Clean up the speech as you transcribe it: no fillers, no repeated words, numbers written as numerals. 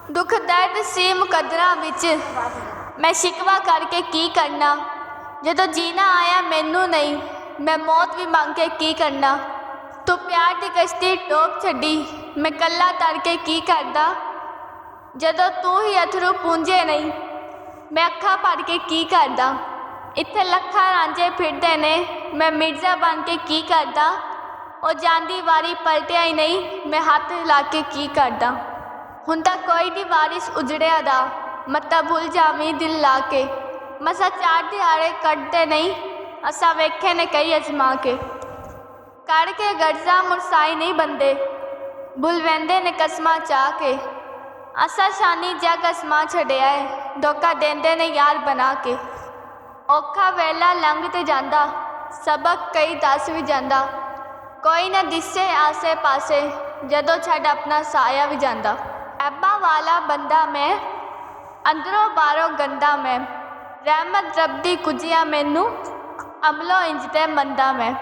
दुख दर्द सी मुकद्दरां विच मैं शिकवा करके की करना। जदों जीना आया मैनू नहीं, मैं मौत भी मंग के की करना। तू प्यार दी कश्ती डोब छड्डी, मैं कल्ला तर के की करदा। जदों तू ही अथरू पूंजे नहीं, मैं अखा भर के की करदा। इत्थे लखा रांझे फिरदे ने, मैं मिर्जा बन के की करदा। ओ जांदी वारी पलटिया ही नहीं, मैं हाथ हिला के की करदा। हुण तां कोई नहीं वारिस उजड़िया दा, मत्ता भुल जावी दिल ला के। मसा 4 दिहाड़े कटदे नहीं, असां वेखे ने कई अजमा के। कड़ के गर्जा मुरसाई नहीं बंदे, भुल वेंदे ने कसमां चाह के। असा शानी जग असमा छड़िया है, धोखा देंदे ने यार बना के। औखा वेला लंघ ते जांदा, सबक कई दस भी जांदा। कोई ना दिसे आसे पासे, जदों छड़ अपना साया भी जांदा। ऐबा वाला बंदा मैं, अंदरों बाहरों गंदा मैं। रहमत रब दी कुजिया मैनू, अमलो इंज ते मंदा मैं।